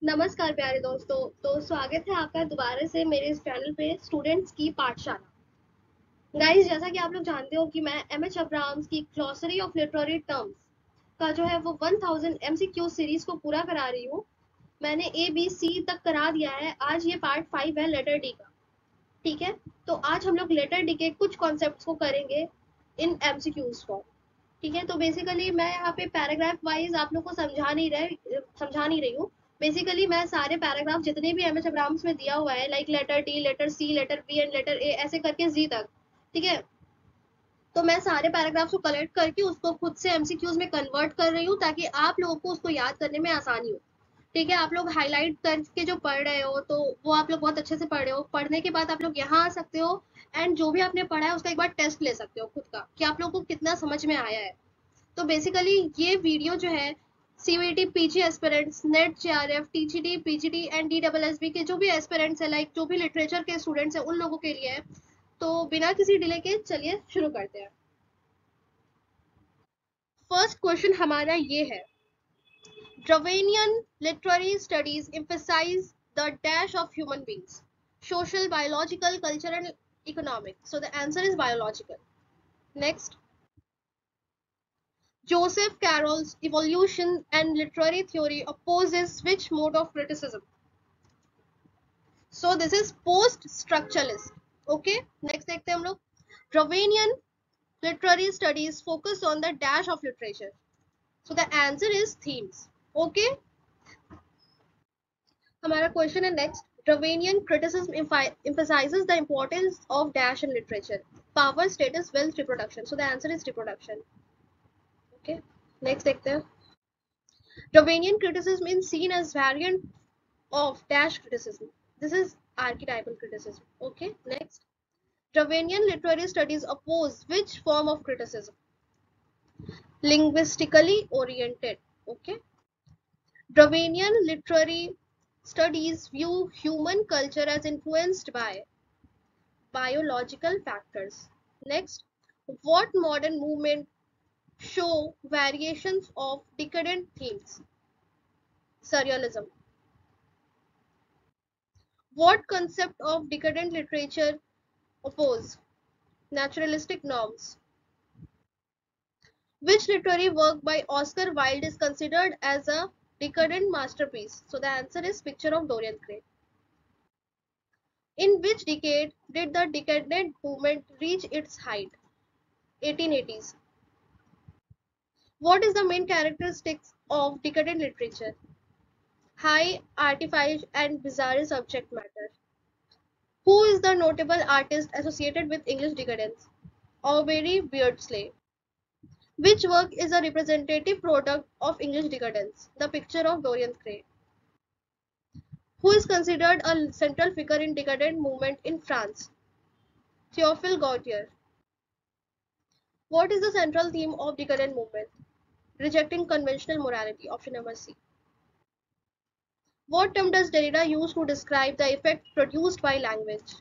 नमस्कार प्यारे दोस्तों। तो स्वागत है आपका दोबारा से मेरे इस चैनल पे स्टूडेंट्स की पाठशाला। गाइस, जैसा कि आप लोग जानते हो कि मैं एमएच अब्राहम्स की ग्लॉसरी ऑफ लिटरेरी टर्म्स का जो है वो 1000 एमसीक्यू सीरीज को पूरा करा रही हूँ। मैंने ए बी सी तक करा दिया है। आज ये पार्ट 5 है लेटर डी का। ठीक है, तो आज हम लोग लेटर डी के कुछ कॉन्सेप्ट्स को करेंगे इन एमसीक्यूज फॉर्म। ठीक है, तो बेसिकली मैं यहाँ पे पैराग्राफ वाइज आप लोग को समझा नहीं रही हूँ। बेसिकली मैं सारे पैराग्राफ जितने भी एमएच अब्राहम्स में दिया हुआ है, like letter D, letter C, letter B and letter A, ऐसे करके जी तक। ठीक है, तो मैं सारे पैराग्राफ्स को कलेक्ट करके उसको खुद से एमसीक्यूज में कन्वर्ट कर रही हूँ ताकि आप लोगों को उसको याद करने में आसानी हो। ठीक है, आप लोग हाईलाइट करके जो पढ़ रहे हो तो वो आप लोग बहुत अच्छे से पढ़ रहे हो। पढ़ने के बाद आप लोग यहाँ आ सकते हो एंड जो भी आपने पढ़ा है उसका एक बार टेस्ट ले सकते हो खुद का कि आप लोगों को कितना समझ में आया है। तो बेसिकली ये वीडियो जो है CVT PG aspirants, NET JRF, TGT, PGT and DWSB के जो भी एस्पिरेंट्स है, लाइक जो भी लिटरेचर के स्टूडेंट्स हैं, उन लोगों के लिए है। तो बिना किसी डिले के चलिए शुरू करते हैं। फर्स्ट क्वेश्चन हमारा ये है, Dravanian literary studies emphasize the dash of human beings, social, biological, cultural, and economic. So the answer is biological. Next, Joseph Carroll's evolution and literary theory opposes which mode of criticism? So this is post-structuralist. Okay, next देखते हैं हम लोग. Dravanian literary studies focus on the dash of literature. So the answer is themes. Okay, हमारा question है next. Dravanian criticism emphasizes the importance of dash in literature. Power, status, wealth, reproduction. So the answer is reproduction. Okay. Next देखते हैं. Dravanian criticism is seen as variant of dash criticism. This is archetypal criticism. Okay. Next. Dravanian literary studies oppose which form of criticism? Linguistically oriented. Okay. Dravanian literary studies view human culture as influenced by biological factors. Next, what modern movement show variations of decadent themes? Surrealism. What concept of decadent literature oppose? Naturalistic norms. Which literary work by Oscar Wilde is considered as a decadent masterpiece? So the answer is Picture of Dorian Gray. In which decade did the decadent movement reach its height? 1880s. What is the main characteristics of decadent literature? High artifice and bizarre subject matter. Who is the notable artist associated with English decadence? Aubrey Beardsley. Which work is a representative product of English decadence? The Picture of Dorian Gray. Who is considered a central figure in decadent movement in France? Théophile Gautier. What is the central theme of decadent movement? Rejecting conventional morality. Option number C. What term does Derrida use to describe the effect produced by language?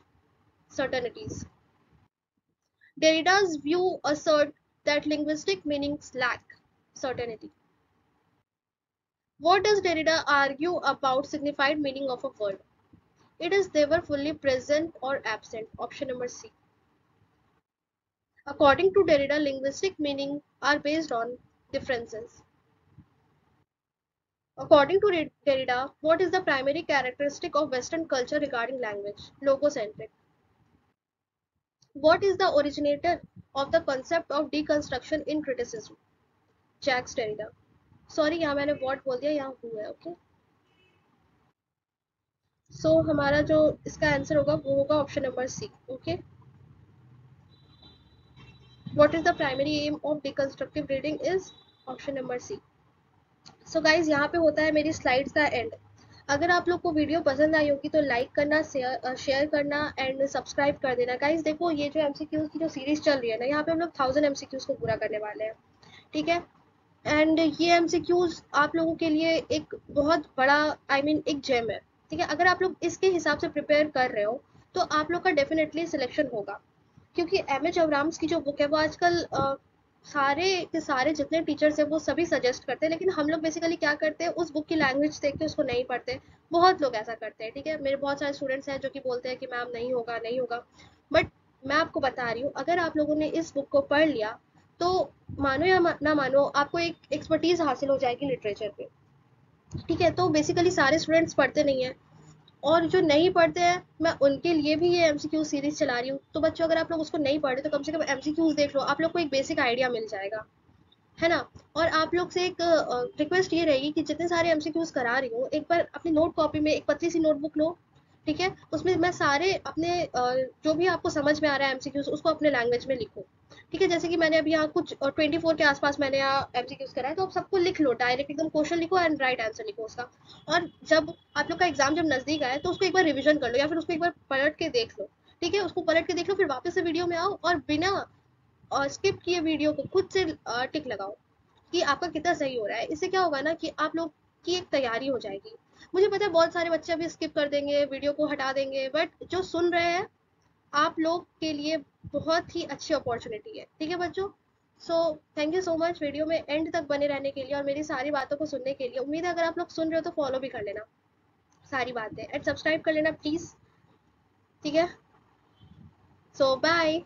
Certainties. Derrida's view assert that linguistic meanings lack certainty. What does Derrida argue about signified meaning of a word? It is never fully present or absent. Option number C. According to Derrida, linguistic meaning are based on differences. According to Derrida, what is the primary characteristic of Western culture regarding language? Logocentric. What is the originator of the concept of deconstruction in criticism? Jacques Derrida. Sorry, यहाँ मैंने what बोल दिया, यहाँ who है. Okay, सो हमारा जो इसका answer होगा वो होगा option number C. Okay, what is the primary aim of deconstructive reading is option number C. So guys, यहाँ पे होता है मेरी स्लाइड्स का एंड. अगर आप लोग को वीडियो पसंद आई होगी तो लाइक करना, शेयर करना एंड सब्सक्राइब कर देना. गाइज देखो, ये जो एमसीक्यूज की जो सीरीज चल रही है ना, यहाँ पे हम लोग 1000 एमसीक्यूज को पूरा करने वाले हैं. ठीक है, एंड ये एमसीक्यूज आप लोगों के लिए एक बहुत बड़ा एक जेम है. ठीक है, अगर आप लोग इसके हिसाब से प्रिपेयर कर रहे हो तो आप लोग का डेफिनेटली सिलेक्शन होगा, क्योंकि एमएच अब्राहम्स की जो बुक है वो आजकल सारे के सारे जितने टीचर्स हैं वो सभी सजेस्ट करते हैं, लेकिन हम लोग बेसिकली क्या करते हैं, उस बुक की लैंग्वेज देख के उसको नहीं पढ़ते। बहुत लोग ऐसा करते हैं, ठीक है। मेरे बहुत सारे स्टूडेंट्स हैं जो कि बोलते हैं कि मैम नहीं होगा नहीं होगा, बट मैं आपको बता रही हूँ, अगर आप लोगों ने इस बुक को पढ़ लिया तो मानो या ना मानो आपको एक एक्सपर्टीज हासिल हो जाएगी लिटरेचर पे, ठीक है। तो बेसिकली सारे स्टूडेंट्स पढ़ते नहीं है, और जो नहीं पढ़ते हैं मैं उनके लिए भी ये एमसीक्यू सीरीज चला रही हूँ। तो बच्चों, अगर आप लोग उसको नहीं पढ़े तो कम से कम एमसीक्यूज देख लो, आप लोग को एक बेसिक आइडिया मिल जाएगा, है ना। और आप लोग से एक रिक्वेस्ट ये रहेगी कि जितने सारे एमसीक्यूज करा रही हूँ, एक बार अपनी नोट कॉपी में एक पतली सी नोटबुक लो, ठीक है। उसमें मैं सारे अपने जो भी आपको समझ में आ रहा है एमसीक्यूज, उसको अपने लैंग्वेज में लिखो, ठीक है। जैसे कि मैंने अभी यहाँ कुछ 24 के आसपास मैंने यहाँ एमसीक्यूज करा है, तो आप सबको लिख लो, डायरेक्ट एकदम क्वेश्चन लिखो एंड राइट आंसर लिखो उसका। और जब आप लोग का एग्जाम जब नजदीक आए तो उसको एक बार रिविजन कर लो, या फिर उसको एक बार पलट के देख लो, ठीक है। उसको पलट के देख लो, फिर वापस से वीडियो में आओ और बिना स्किप किए वीडियो को खुद से टिक लगाओ कि आपका कितना सही हो रहा है। इससे क्या होगा ना कि आप लोग की एक तैयारी हो जाएगी। मुझे पता है बहुत सारे बच्चे अभी स्किप कर देंगे, वीडियो को हटा देंगे, बट जो सुन रहे हैं आप लोग के लिए बहुत ही अच्छी अपॉर्चुनिटी है, ठीक है बच्चों। So thank you so much video में एंड तक बने रहने के लिए और मेरी सारी बातों को सुनने के लिए। उम्मीद है अगर आप लोग सुन रहे हो तो फॉलो भी कर लेना सारी बातें, एंड सब्सक्राइब कर लेना प्लीज, ठीक है। सो बाय।